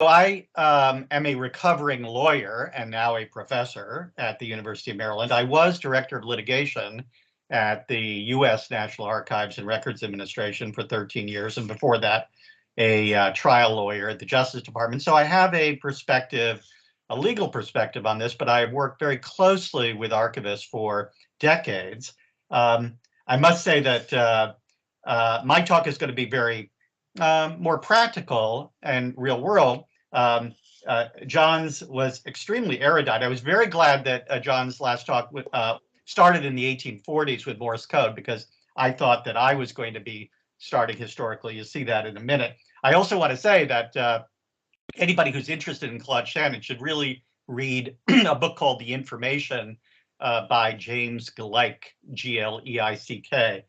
I am a recovering lawyer and now a professor at the University of Maryland. I was director of litigation at the U.S. National Archives and Records Administration for 13 years, and before that, a trial lawyer at the Justice Department. So I have a perspective, a legal perspective on this, but I have worked very closely with archivists for decades. I must say that my talk is going to be very more practical and real world. John's was extremely erudite. I was very glad that John's last talk started in the 1840s with Morse code, because I thought that I was going to be starting historically. You'll see that in a minute. I also want to say that anybody who's interested in Claude Shannon should really read a book called The Information by James Gleick, Gleick.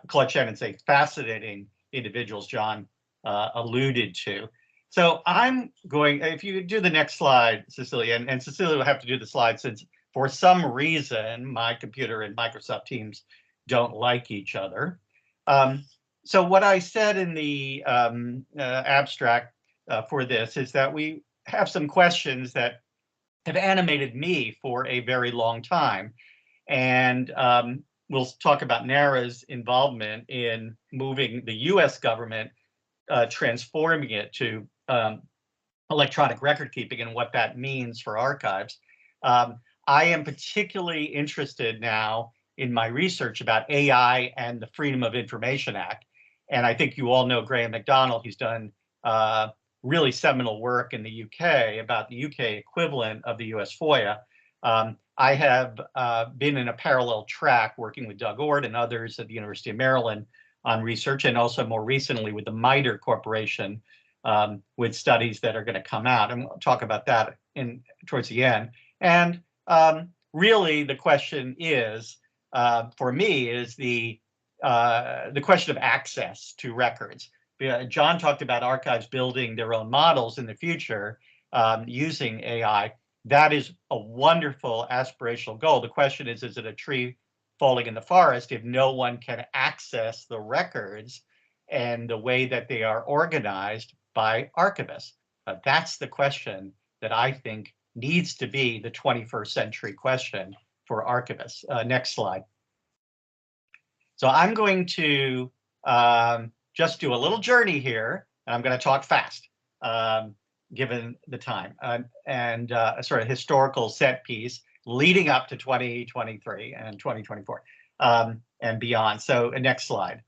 Claude Shannon's a fascinating individual, as John alluded to. So I'm going, if you do the next slide, Cecilia, and Cecilia will have to do the slide since for some reason my computer and Microsoft Teams don't like each other. So what I said in the abstract for this is that we have some questions that have animated me for a very long time. And we'll talk about NARA's involvement in moving the US government, transforming it to electronic record keeping and what that means for archives. I am particularly interested now in my research about AI and the Freedom of Information Act. And I think you all know Graham McDonald. He's done really seminal work in the UK about the UK equivalent of the US FOIA. I have been in a parallel track working with Doug Ord and others at the University of Maryland on research, and also more recently with the MITRE Corporation with studies that are going to come out. And we'll talk about that towards the end. And really the question is, for me, is the question of access to records. John talked about archives building their own models in the future using AI. That is a wonderful aspirational goal. The question is it a tree falling in the forest if no one can access the records and the way that they are organized by archivists? That's the question that I think needs to be the 21st century question for archivists. Next slide. So I'm going to just do a little journey here, and I'm going to talk fast, given the time, and a sort of historical set piece leading up to 2023 and 2024 and beyond. So next slide.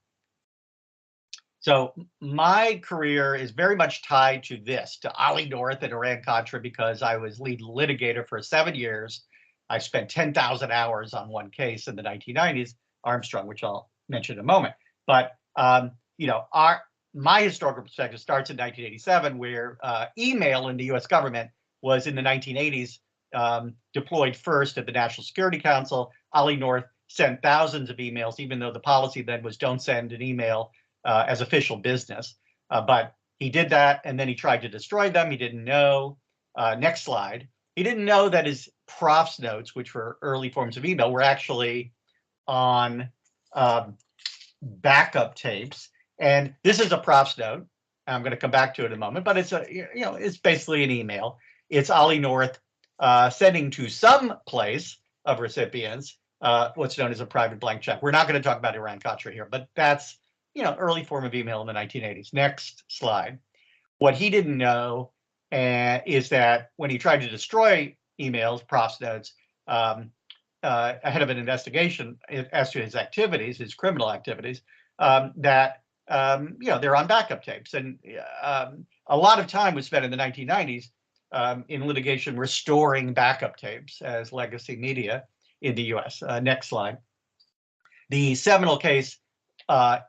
So my career is very much tied to this, to Ollie North and Iran-Contra, because I was lead litigator for 7 years. I spent 10,000 hours on one case in the 1990s, Armstrong, which I'll mention in a moment. But you know, my historical perspective starts in 1987, where email in the U.S. government was in the 1980s deployed first at the National Security Council. Ollie North sent thousands of emails, even though the policy then was don't send an email as official business. But he did that, and then he tried to destroy them. He didn't know. Next slide. He didn't know that his prof's notes, which were early forms of email, were actually on backup tapes. And this is a prof's note. I'm going to come back to it in a moment, but it's it's basically an email. It's Ollie North sending to some place of recipients what's known as a private blank check. We're not going to talk about Iran-Contra here, but that's early form of email in the 1980s. Next slide. What he didn't know is that when he tried to destroy emails, prof's notes, ahead of an investigation as to his activities, his criminal activities, that they're on backup tapes. And a lot of time was spent in the 1990s in litigation restoring backup tapes as legacy media in the US. Next slide. The seminal case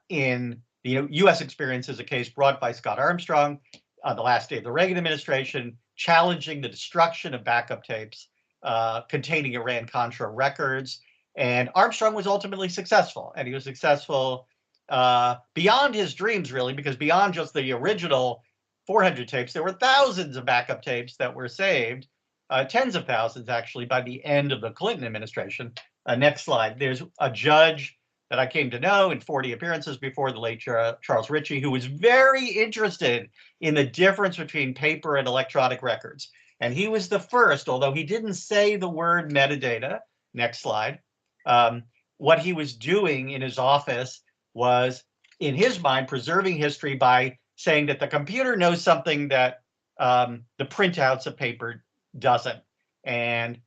in the US experience is a case brought by Scott Armstrong on the last day of the Reagan administration, challenging the destruction of backup tapes containing Iran-Contra records. And Armstrong was ultimately successful, and he was successful beyond his dreams, really, because beyond just the original 400 tapes, there were thousands of backup tapes that were saved, tens of thousands actually, by the end of the Clinton administration. Next slide. There's a judge that I came to know in 40 appearances before the late Charles Ritchie, who was very interested in the difference between paper and electronic records. And he was the first, although he didn't say the word metadata. Next slide. What he was doing in his office was, in his mind, preserving history by saying that the computer knows something that the printouts of paper doesn't. And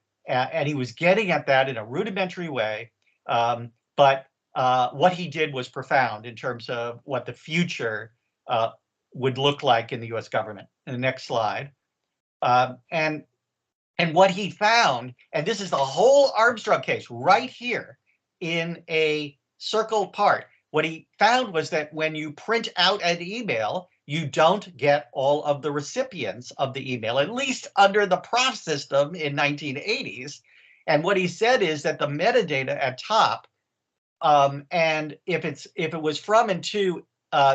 he was getting at that in a rudimentary way. But what he did was profound in terms of what the future would look like in the US government. In the next slide. And what he found, and this is the whole Armstrong case right here in a circled part, what he found was that when you print out an email, you don't get all of the recipients of the email, at least under the prof system in 1980s. And what he said is that the metadata at top, and if it was from and to,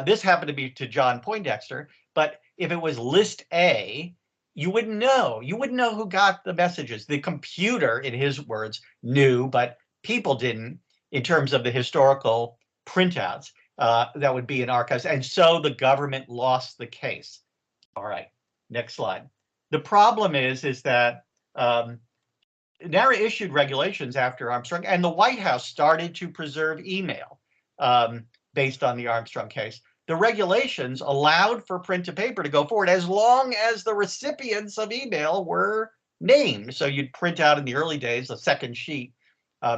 this happened to be to John Poindexter, but if it was list A, you wouldn't know. You wouldn't know who got the messages. The computer, in his words, knew, but people didn't, in terms of the historical printouts that would be in archives. And so the government lost the case. All right, next slide. The problem is that NARA issued regulations after Armstrong, and the White House started to preserve email based on the Armstrong case. The regulations allowed for print to paper to go forward as long as the recipients of email were named. So you'd print out in the early days a second sheet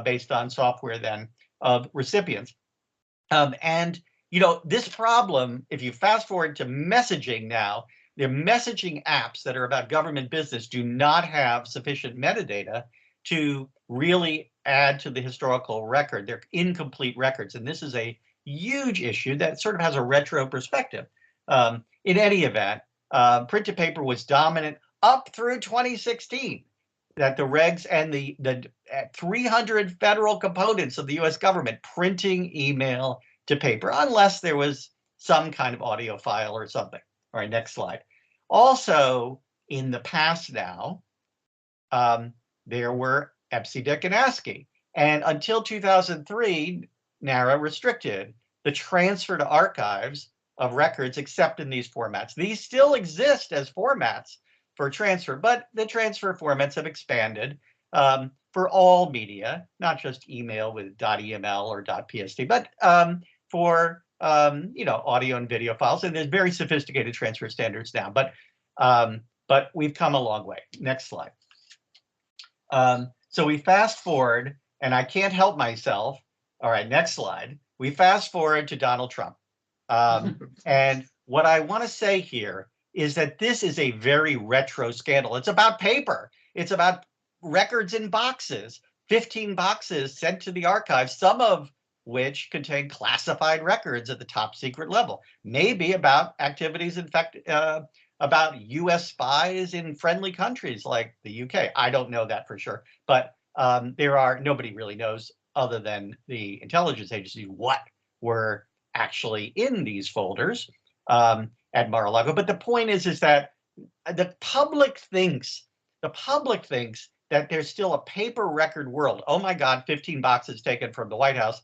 based on software then of recipients. And this problem, if you fast forward to messaging now, the messaging apps that are about government business do not have sufficient metadata to really add to the historical record. They're incomplete records, and this is a huge issue that sort of has a retro perspective. In any event, print to paper was dominant up through 2016. That the regs and the 300 federal components of the U.S. government printing email to paper, unless there was some kind of audio file or something. All right, next slide. Also, in the past now, there were EBCDIC and ASCII. And until 2003, NARA restricted the transfer to archives of records except in these formats. These still exist as formats for transfer, but the transfer formats have expanded for all media, not just email with .eml or .pst, but for audio and video files. And there's very sophisticated transfer standards now, but we've come a long way. Next slide. So we fast forward, and I can't help myself. All right, next slide. We fast forward to Donald Trump. And what I want to say here is that this is a very retro scandal. It's about paper. It's about records in boxes, 15 boxes sent to the archives, some of which contain classified records at the top secret level, maybe about activities, in fact, about US spies in friendly countries like the UK. I don't know that for sure, but nobody really knows other than the intelligence agencies what were actually in these folders at Mar-a-Lago. But the point is that the public thinks that there's still a paper record world. Oh my God, 15 boxes taken from the White House.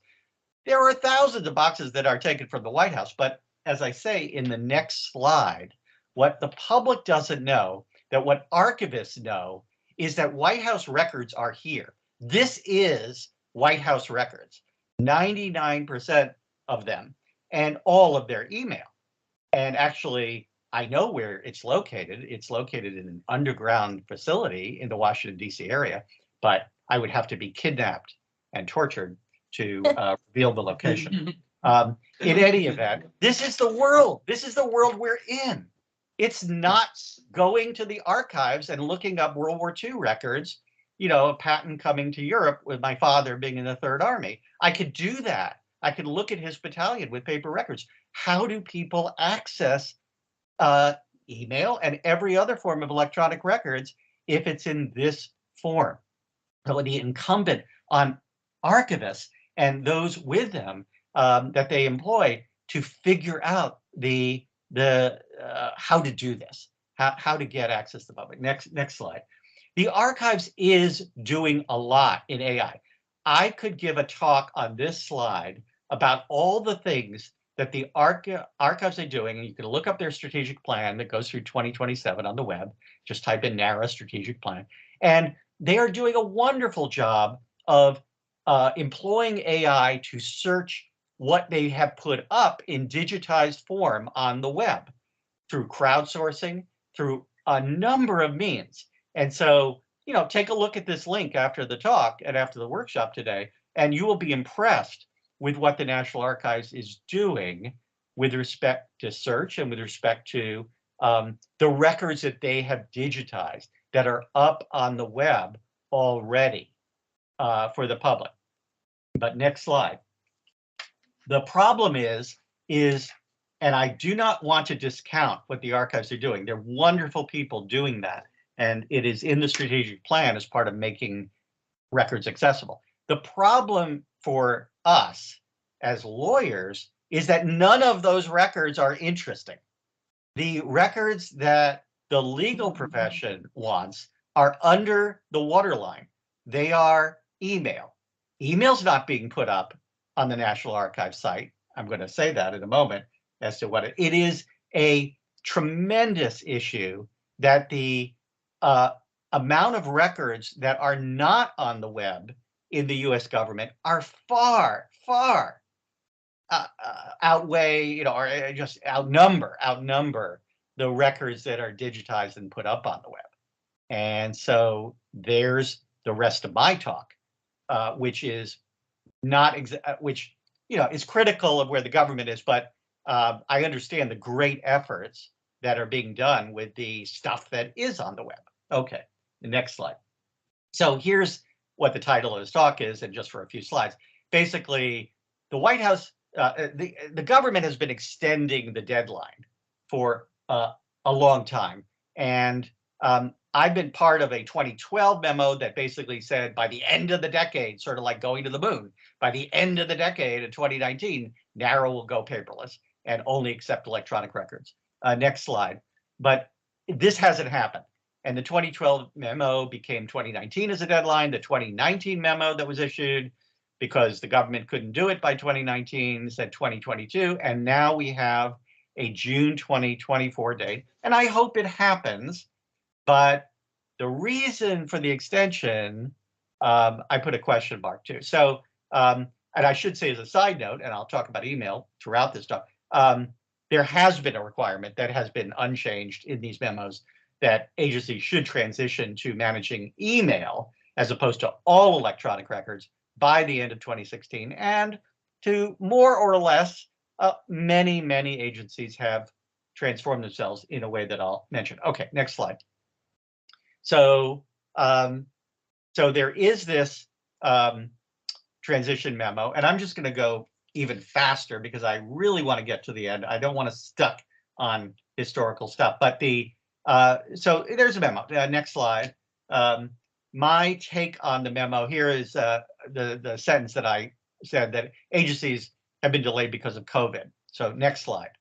There are thousands of boxes that are taken from the White House. But as I say in the next slide, what the public doesn't know, that what archivists know, is that White House records are here. This is White House records, 99% of them, and all of their email. And actually, I know where it's located. It's located in an underground facility in the Washington, D.C. area, but I would have to be kidnapped and tortured to reveal the location. In any event, this is the world. This is the world we're in. It's not going to the archives and looking up World War II records, a Patton coming to Europe with my father being in the Third Army. I could do that. I could look at his battalion with paper records. How do people access email and every other form of electronic records if it's in this form? So the incumbent on archivists and those with them that they employ to figure out the how to do this, how to get access to the public. Next slide. The archives is doing a lot in AI. I could give a talk on this slide about all the things that the archives are doing, and you can look up their strategic plan that goes through 2027 on the web. Just type in NARA strategic plan. And they are doing a wonderful job of employing AI to search what they have put up in digitized form on the web through crowdsourcing, through a number of means. And so, take a look at this link after the talk and after the workshop today, and you will be impressed with what the National Archives is doing with respect to search and with respect to the records that they have digitized that are up on the web already for the public. But next slide. The problem is, and I do not want to discount what the archives are doing. They're wonderful people doing that. And it is in the strategic plan as part of making records accessible. The problem for us as lawyers is that none of those records are interesting. The records that the legal profession wants are under the waterline. They are email. Email's not being put up on the National Archives site. I'm going to say that in a moment as to what it is. A tremendous issue that the amount of records that are not on the web in the U.S. government are far, far outweigh, or just outnumber the records that are digitized and put up on the web. And so there's the rest of my talk, which is not which is critical of where the government is, but I understand the great efforts that are being done with the stuff that is on the web. Okay, the next slide. So here's what the title of this talk is, and just for a few slides. Basically, the White House, the government has been extending the deadline for a long time, and I've been part of a 2012 memo that basically said by the end of the decade, sort of like going to the moon, by the end of the decade in 2019, NARA will go paperless and only accept electronic records. Next slide. But this hasn't happened. And the 2012 memo became 2019 as a deadline. The 2019 memo that was issued, because the government couldn't do it by 2019, said 2022. And now we have a June 2024 date. And I hope it happens. But the reason for the extension, I put a question mark too. So, and I should say as a side note, and I'll talk about email throughout this talk, there has been a requirement that has been unchanged in these memos that agencies should transition to managing email as opposed to all electronic records by the end of 2016. And to more or less, many, many agencies have transformed themselves in a way that I'll mention. Okay, next slide. So, so there is this transition memo, and I'm just going to go even faster because I really want to get to the end. I don't want to stuck on historical stuff, but so there's a memo. Next slide. My take on the memo here is the sentence that I said, that agencies have been delayed because of COVID. So next slide.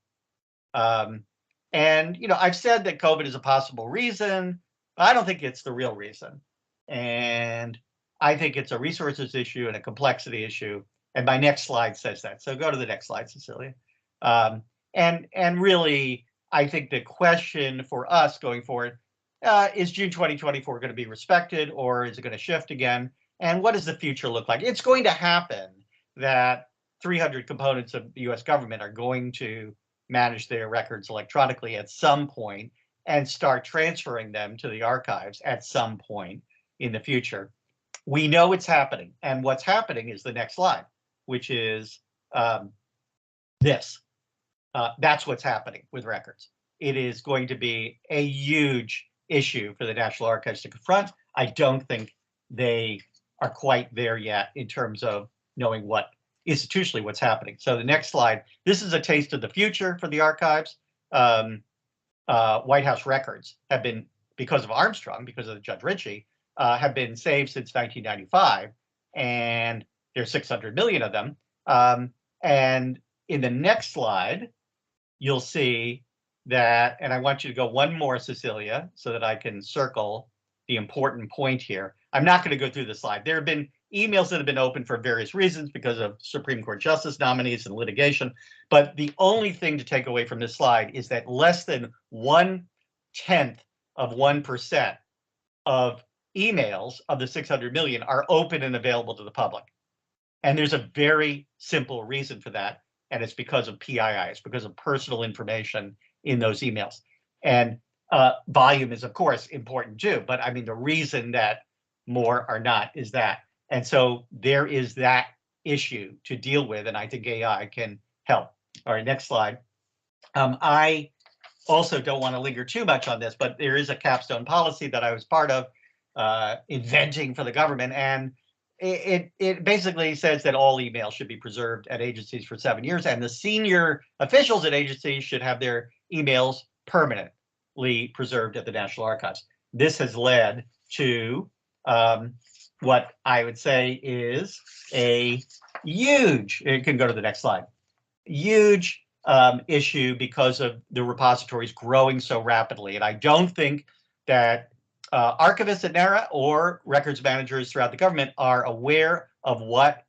And I've said that COVID is a possible reason. I don't think it's the real reason. And I think it's a resources issue and a complexity issue. And my next slide says that. So go to the next slide, Cecilia. And really, I think the question for us going forward, is June 2024 going to be respected, or is it going to shift again? And what does the future look like? It's going to happen that 300 components of the US government are going to manage their records electronically at some point and start transferring them to the archives at some point in the future. We know it's happening. And what's happening is the next slide, which is this. That's what's happening with records. It is going to be a huge issue for the National Archives to confront. I don't think they are quite there yet in terms of knowing what institutionally what's happening. So the next slide, this is a taste of the future for the archives. White House records have been, because of Armstrong, because of Judge Ritchie, have been saved since 1995, and there's 600 million of them. And in the next slide, you'll see that, and I want you to go one more, Cecilia, so that I can circle the important point here. I'm not going to go through the slide. There have been emails that have been open for various reasons because of Supreme Court justice nominees and litigation. But the only thing to take away from this slide is that less than 0.1% of emails of the 600 million are open and available to the public. And there's a very simple reason for that. And it's because of PII. It's because of personal information in those emails. And volume is, of course, important too. But I mean, the reason that more are not is that. And so there is that issue to deal with. And I think AI can help. All right, next slide. I also don't want to linger too much on this, but there is a capstone policy that I was part of inventing for the government. And it basically says that all emails should be preserved at agencies for 7 years, and the senior officials at agencies should have their emails permanently preserved at the National Archives. This has led to what I would say is a huge, it can go to the next slide, huge issue because of the repositories growing so rapidly. And I don't think that archivists at NARA or records managers throughout the government are aware of what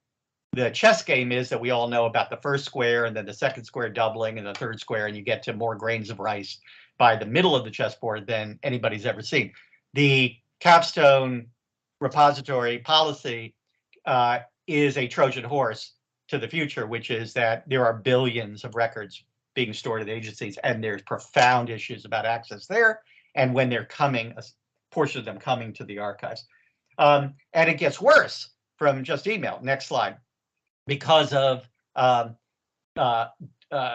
the chess game is that we all know about, the first square and then the second square doubling and the third square, and you get to more grains of rice by the middle of the chessboard than anybody's ever seen. The capstone repository policy is a Trojan horse to the future, which is that there are billions of records being stored at agencies, and there's profound issues about access there, and when they're coming, a portion of them coming to the archives. And it gets worse from just email. Next slide. Because of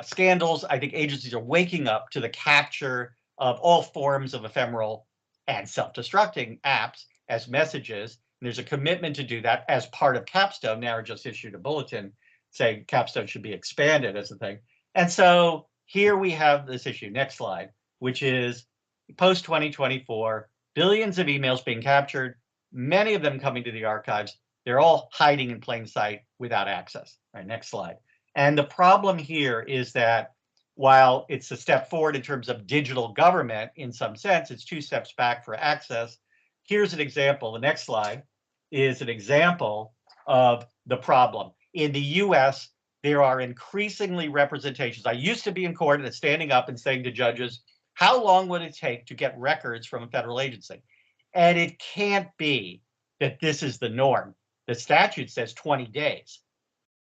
scandals, I think agencies are waking up to the capture of all forms of ephemeral and self-destructing apps as messages. And there's a commitment to do that as part of Capstone. NARA just issued a bulletin saying Capstone should be expanded as a thing. And so here we have this issue. Next slide, which is post 2024, billions of emails being captured, many of them coming to the archives. They're all hiding in plain sight without access. All right, next slide. And the problem here is that while it's a step forward in terms of digital government, in some sense, it's 2 steps back for access. Here's an example. The next slide is an example of the problem. In the US, there are increasingly representations. I used to be in court and standing up and saying to judges, how long would it take to get records from a federal agency? And it can't be that this is the norm. The statute says 20 days.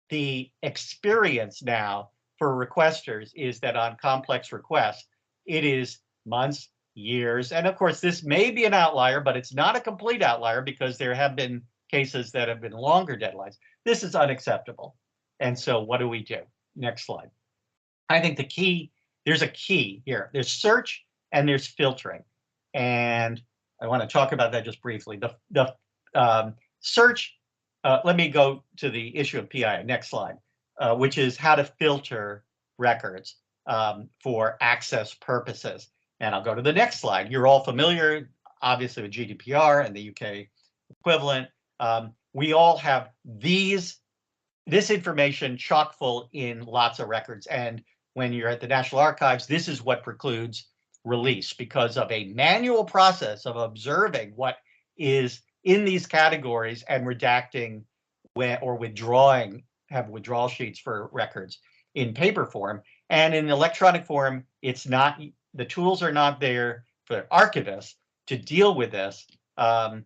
The experience now for requesters is that on complex requests, it is months, years. And of course, this may be an outlier, but it's not a complete outlier because there have been cases that have been longer deadlines. This is unacceptable. And so what do we do? Next slide. I think the key, there's a key here. There's search and there's filtering. And I want to talk about that just briefly. The search, let me go to the issue of PII, next slide, which is how to filter records for access purposes. And I'll go to the next slide. You're all familiar, obviously, with GDPR and the UK equivalent. We all have this information chock full in lots of records. And when you're at the National Archives, this is what precludes release because of a manual process of observing what is in these categories and redacting or withdrawing, have withdrawal sheets for records in paper form. And in electronic form, it's not, the tools are not there for archivists to deal with this, to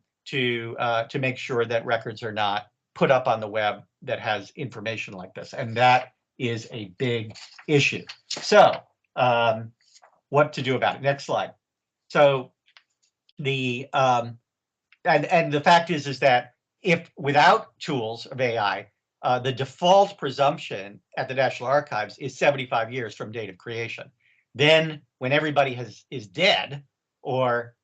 make sure that records are not put up on the web that has information like this. And that is a big issue. So what to do about it? Next slide. So the and the fact is that if without tools of AI, the default presumption at the National Archives is 75 years from date of creation. Then when everybody is dead or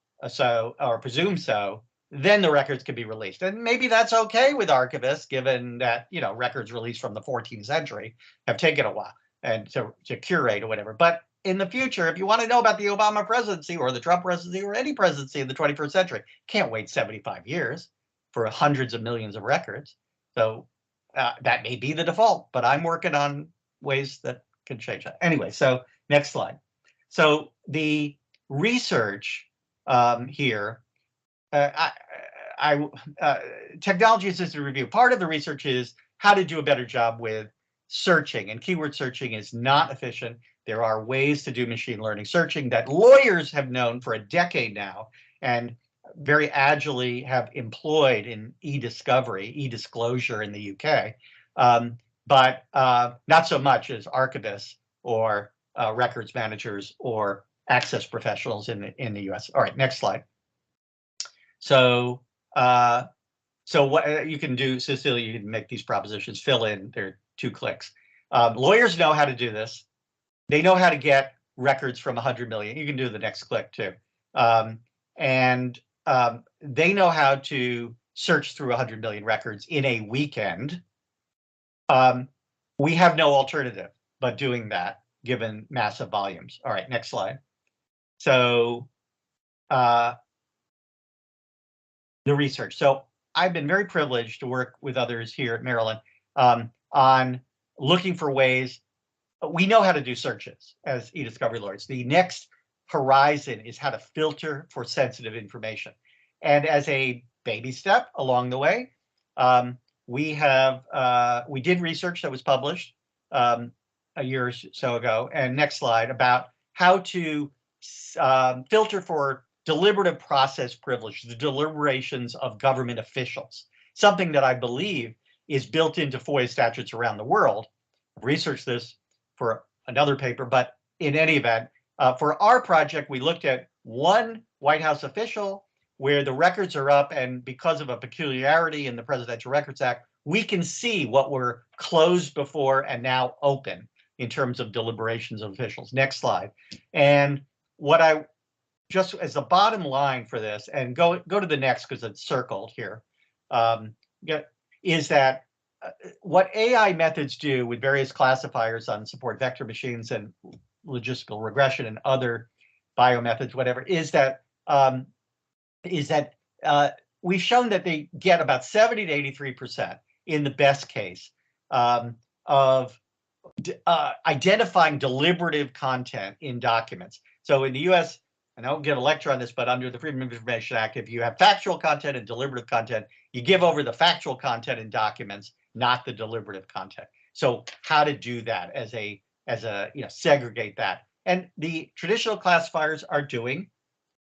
presumed so, then the records can be released. And maybe that's okay with archivists, given that, you know, records released from the 14th century have taken a while and to curate or whatever. But in the future, if you want to know about the Obama presidency or the Trump presidency or any presidency in the 21st century, can't wait 75 years for hundreds of millions of records. So that may be the default, but I'm working on ways that can change that. Anyway, so next slide. So the research here, technology assisted review. Part of the research is how to do a better job with searching, and keyword searching is not efficient. There are ways to do machine learning searching that lawyers have known for a decade now and very agilely have employed in e-discovery, e-disclosure in the UK, but not so much as archivists or records managers or access professionals in the US. All right, next slide. So what you can do, Cecilia, you can make these propositions, fill in, they're 2 clicks. Lawyers know how to do this. They know how to get records from 100 million. You can do the next click too. They know how to search through 100 million records in a weekend. We have no alternative but doing that given massive volumes. All right, next slide. So the research. So I've been very privileged to work with others here at Maryland on looking for ways. We know how to do searches as e-discovery lawyers. The next horizon is how to filter for sensitive information. And as a baby step along the way, we did research that was published a year or so ago. And next slide, about how to filter for deliberative process privilege, the deliberations of government officials, something that I believe is built into FOIA statutes around the world. I've researched this for another paper, but in any event, for our project, we looked at one White House official where the records are up, and because of a peculiarity in the Presidential Records Act, we can see what were closed before and now open in terms of deliberations of officials. Next slide. And what I just as the bottom line for this, and go to the next because it's circled here, is that what AI methods do with various classifiers on support vector machines and logistical regression and other biomethods, whatever, is that we've shown that they get about 70 to 83% in the best case of identifying deliberative content in documents. So in the US, and I don't get a lecture on this, but under the Freedom of Information Act, if you have factual content and deliberative content, you give over the factual content in documents, not the deliberative content. So how to do that as a segregate that. And the traditional classifiers are doing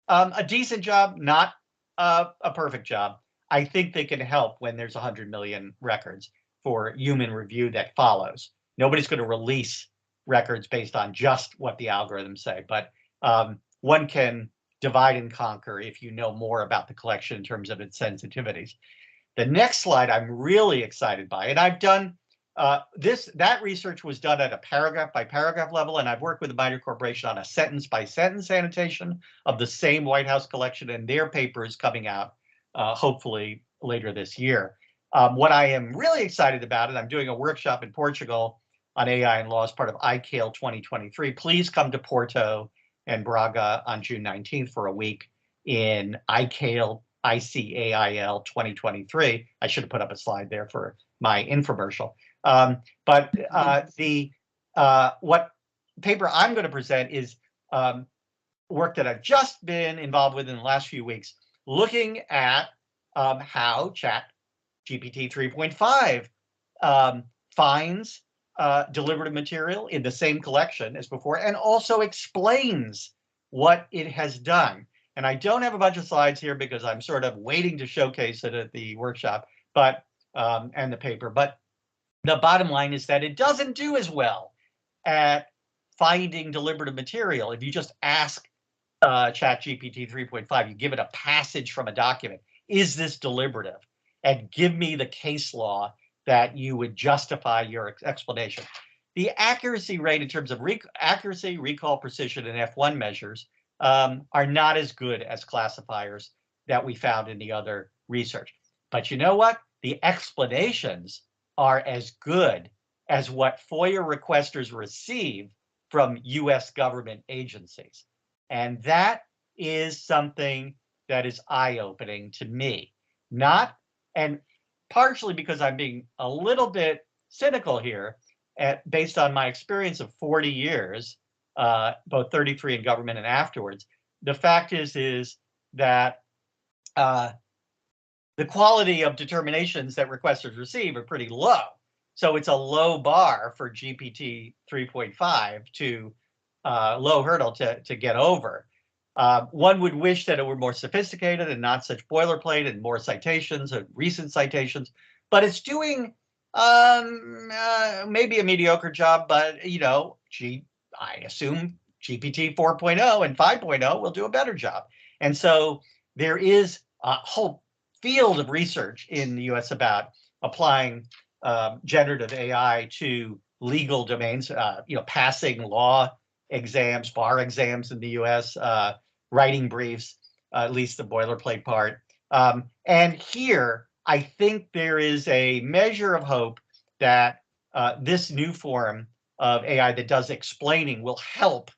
a decent job, not a perfect job. I think they can help when there's 100 million records for human review that follows. Nobody's going to release records based on just what the algorithms say, but one can divide and conquer if you know more about the collection in terms of its sensitivities. The next slide I'm really excited by, and I've done that research was done at a paragraph by paragraph level, and I've worked with a minor corporation on a sentence by sentence annotation of the same White House collection, and their paper is coming out hopefully later this year. What I am really excited about, and I'm doing a workshop in Portugal on AI and law as part of ICAIL 2023. Please come to Porto and Braga on June 19th for a week in ICAIL, ICAIL 2023. I should have put up a slide there for my infomercial. What paper I'm going to present is work that I've just been involved with in the last few weeks, looking at how ChatGPT 3.5 finds deliberative material in the same collection as before, and also explains what it has done. And I don't have a bunch of slides here because I'm sort of waiting to showcase it at the workshop, but and the paper. But the bottom line is that it doesn't do as well at finding deliberative material. If you just ask ChatGPT 3.5, you give it a passage from a document, is this deliberative? And give me the case law that you would justify your explanation. The accuracy rate in terms of accuracy, recall, precision, and F1 measures are not as good as classifiers that we found in the other research. But you know what? The explanations are as good as what FOIA requesters receive from US government agencies. And that is something that is eye-opening to me. And partially because I'm being a little bit cynical here, based on my experience of 40 years, both 33 in government and afterwards. The fact is that the quality of determinations that requesters receive are pretty low. So it's a low bar for GPT 3.5 to low hurdle to get over. One would wish that it were more sophisticated and not such boilerplate and more citations and recent citations, but it's doing maybe a mediocre job, but you know, I assume GPT 4.0 and 5.0 will do a better job. And so there is a whole field of research in the US about applying generative AI to legal domains, you know, passing law exams, bar exams in the US, writing briefs, at least the boilerplate part. And here, I think there is a measure of hope that this new form of AI that does explaining will help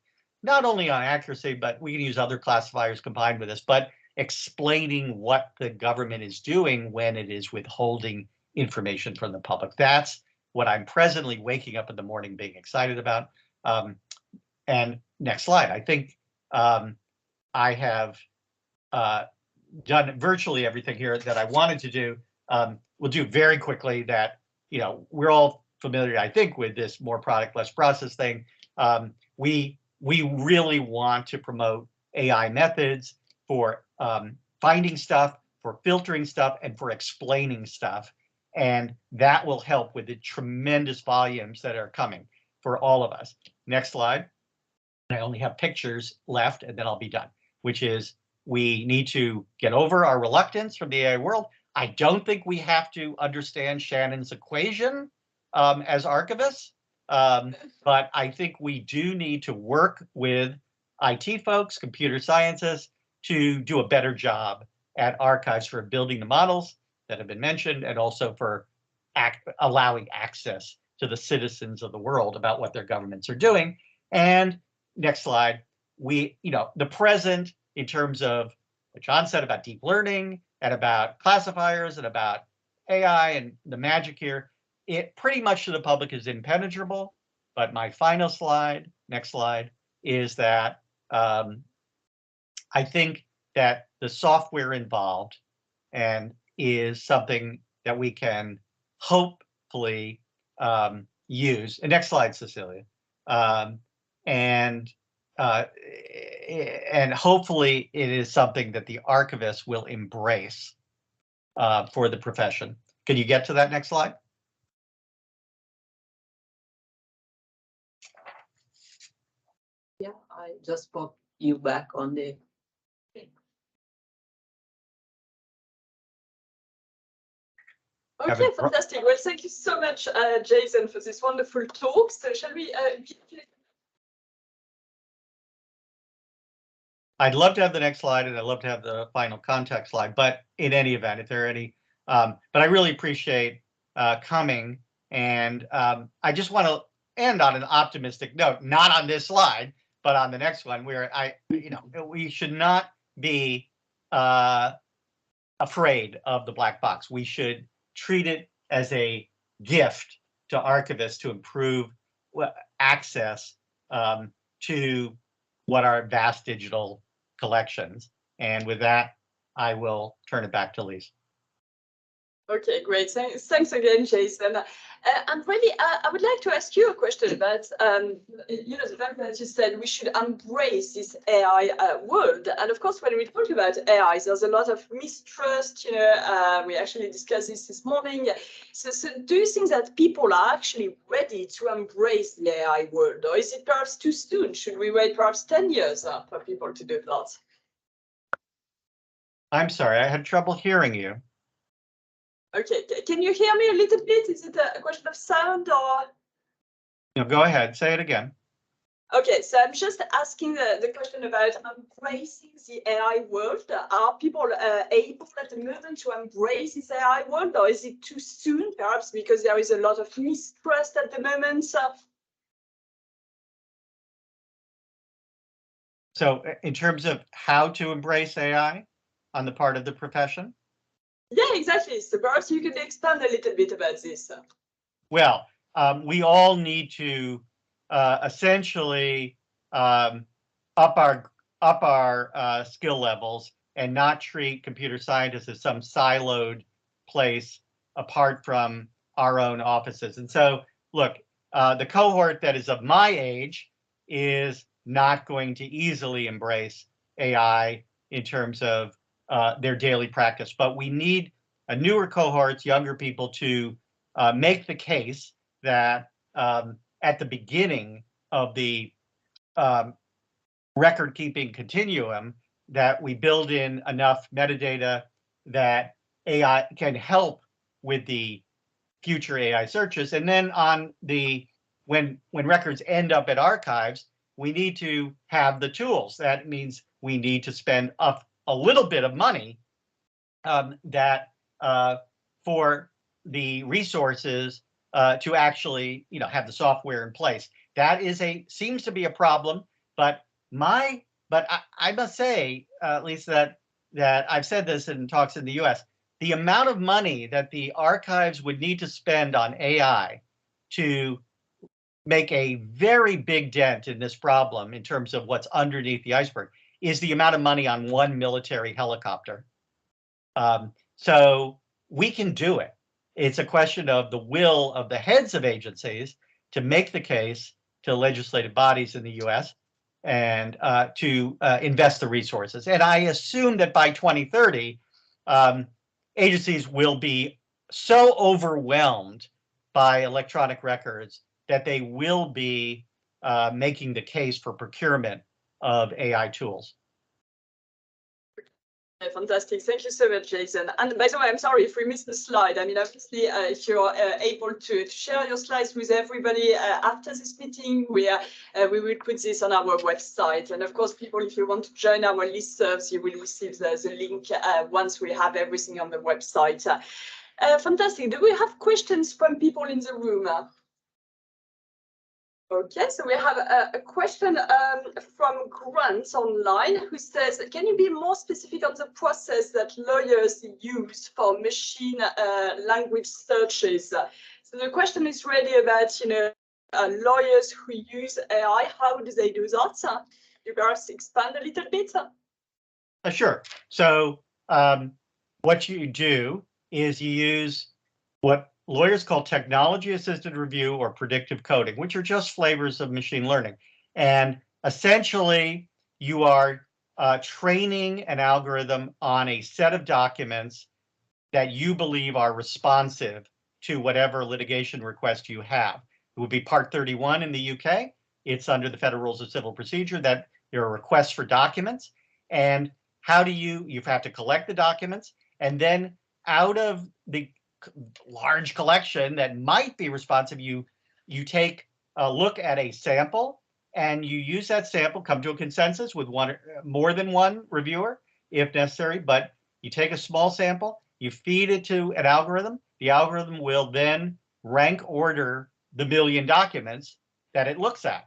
not only on accuracy, but we can use other classifiers combined with this, but explaining what the government is doing when it is withholding information from the public. That's what I'm presently waking up in the morning being excited about. And next slide. I think I have done virtually everything here that I wanted to do. We'll do very quickly that, you know, we're all familiar, I think, with this more product, less process thing. We really want to promote AI methods for finding stuff, for filtering stuff, and for explaining stuff. And that will help with the tremendous volumes that are coming for all of us. Next slide. I only have pictures left, and then I'll be done, which is we need to get over our reluctance from the AI world. I don't think we have to understand Shannon's equation as archivists, but I think we do need to work with IT folks, computer scientists, to do a better job at archives for building the models that have been mentioned, and also for allowing access to the citizens of the world about what their governments are doing. And next slide, you know, the present in terms of what John said about deep learning and about classifiers and about AI and the magic here, it pretty much to the public is impenetrable. But my final slide, next slide, is that I think that the software involved and is something that we can hopefully use. And next slide, Cecilia. And hopefully it is something that the archivists will embrace for the profession. Can you get to that next slide? Yeah, I just pop you back on the. Okay, fantastic. Well, thank you so much, Jason, for this wonderful talk. So shall we? I'd love to have the next slide, and I'd love to have the final contact slide, but in any event, if there are any, but I really appreciate coming, and I just want to end on an optimistic note, not on this slide, but on the next one, where you know, we should not be afraid of the black box. We should treat it as a gift to archivists to improve access to what are vast digital collections. And with that, I will turn it back to Lise. Okay, great. Thanks again, Jason. And really, I would like to ask you a question about, you know, the fact that you said we should embrace this AI world. And of course, when we talk about AI, there's a lot of mistrust. You know, we actually discussed this morning. So do you think that people are actually ready to embrace the AI world, or is it perhaps too soon? Should we wait perhaps 10 years for people to do that? I'm sorry, I had trouble hearing you. Okay, can you hear me a little bit? Is it a question of sound or? No, go ahead, say it again. Okay, so I'm just asking the question about embracing the AI world. Are people able at the moment to embrace this AI world, or is it too soon, perhaps because there is a lot of mistrust at the moment? So in terms of how to embrace AI on the part of the profession? Yeah, exactly. So perhaps you can expand a little bit about this. Well, we all need to essentially up our skill levels and not treat computer scientists as some siloed place apart from our own offices. And so, look, the cohort that is of my age is not going to easily embrace AI in terms of their daily practice. But we need newer cohorts, younger people, to make the case that at the beginning of the record keeping continuum, that we build in enough metadata that AI can help with the future AI searches. And then on the when records end up at archives, we need to have the tools. That means we need to spend a little bit of money that for the resources to actually, have the software in place. That seems to be a problem, but I must say, at least that I've said this in talks in the U.S., the amount of money that the archives would need to spend on AI to make a very big dent in this problem in terms of what's underneath the iceberg is the amount of money on one military helicopter. So we can do it. It's a question of the will of the heads of agencies to make the case to legislative bodies in the U.S. and to invest the resources. And I assume that by 2030, agencies will be so overwhelmed by electronic records that they will be making the case for procurement of AI tools. Fantastic. Thank you so much, Jason. And by the way, I'm sorry if we missed the slide. I mean, obviously, if you're able to share your slides with everybody after this meeting, we will put this on our website. And of course, people, if you want to join our listservs, you will receive the link once we have everything on the website. Fantastic. Do we have questions from people in the room? Okay, so we have a question from Grant online who says, can you be more specific on the process that lawyers use for machine language searches? So the question is really about, lawyers who use AI, how do they do that? You guys expand a little bit? Sure. So what you do is you use what lawyers call technology-assisted review or predictive coding, which are just flavors of machine learning. And essentially, you are training an algorithm on a set of documents that you believe are responsive to whatever litigation request you have. It would be Part 31 in the UK. It's under the Federal Rules of Civil Procedure that there are requests for documents. And how do you have to collect the documents, and then out of the large collection that might be responsive, you take a look at a sample and you use that sample, come to a consensus with more than one reviewer if necessary, but you take a small sample, you feed it to an algorithm, the algorithm will then rank order the million documents that it looks at.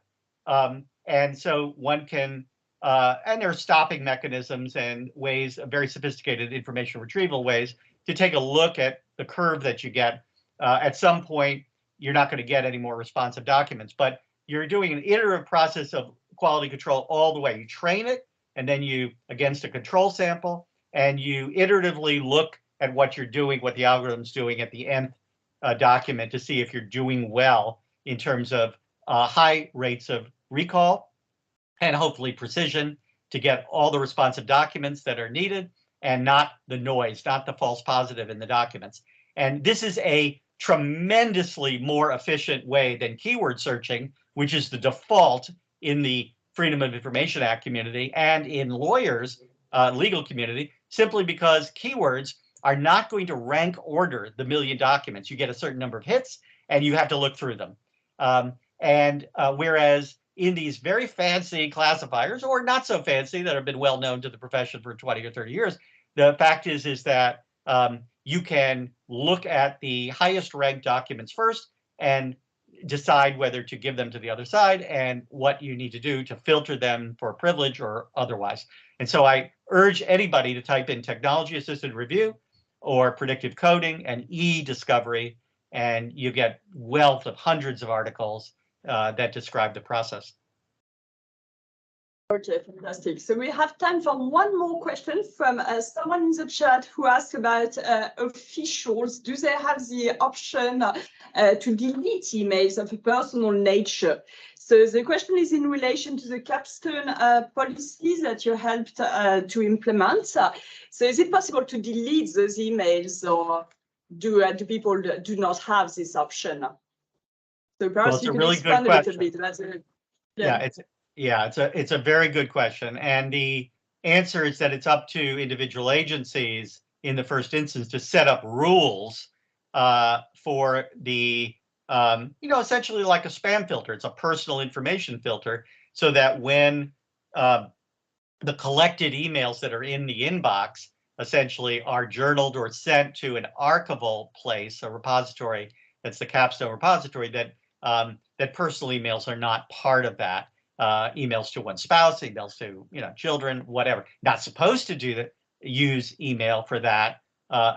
And so one can, and there are stopping mechanisms and ways, very sophisticated information retrieval ways to take a look at the curve that you get. At some point, you're not going to get any more responsive documents, but you're doing an iterative process of quality control all the way. You train it, and then you, against a control sample, and you iteratively look at what you're doing, what the algorithm's doing at the nth document to see if you're doing well in terms of high rates of recall and hopefully precision to get all the responsive documents that are needed and not the noise, not the false positive in the documents. And this is a tremendously more efficient way than keyword searching, which is the default in the Freedom of Information Act community and in lawyers' legal community, simply because keywords are not going to rank order the million documents. You get a certain number of hits and you have to look through them. Whereas in these very fancy classifiers, or not so fancy, that have been well known to the profession for 20 or 30 years, the fact is that you can look at the highest ranked documents first and decide whether to give them to the other side and what you need to do to filter them for privilege or otherwise. And so I urge anybody to type in technology-assisted review or predictive coding and e-discovery, and you get wealth of hundreds of articles that describe the process. Okay, fantastic. So we have time for one more question from someone in the chat who asked about officials. Do they have the option to delete emails of a personal nature? So the question is in relation to the capstone policies that you helped to implement. So is it possible to delete those emails, or do people do not have this option? So perhaps it's you a could really good expand a little question. bit. That's It's a very good question, and the answer is that it's up to individual agencies in the first instance to set up rules for the essentially like a spam filter. It's a personal information filter, so that when the collected emails that are in the inbox essentially are journaled or sent to an archival place, a repository that's the capstone repository, that that personal emails are not part of that. Emails to one's spouse, emails to children, whatever. Not supposed to do that. Use email for that,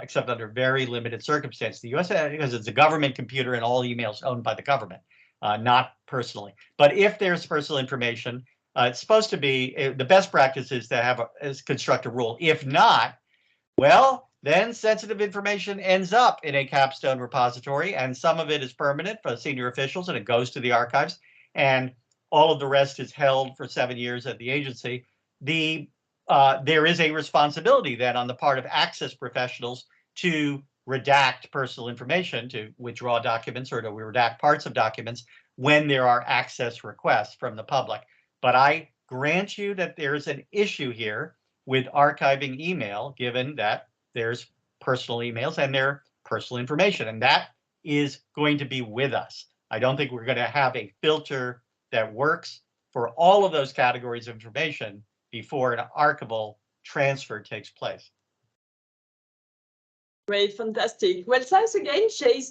except under very limited circumstances. The U.S. because it's a government computer and all emails owned by the government, not personally. But if there's personal information, it's supposed to be the best practice is to have construct a rule. If not, well, then sensitive information ends up in a capstone repository, and some of it is permanent for senior officials, and it goes to the archives, and all of the rest is held for 7 years at the agency. There is a responsibility then on the part of access professionals to redact personal information, to withdraw documents or to redact parts of documents when there are access requests from the public. But I grant you that there's an issue here with archiving email, given that there's personal emails and their personal information, and that is going to be with us. I don't think we're going to have a filter that works for all of those categories of information before an archival transfer takes place. Great, fantastic. Well, thanks again, Jason.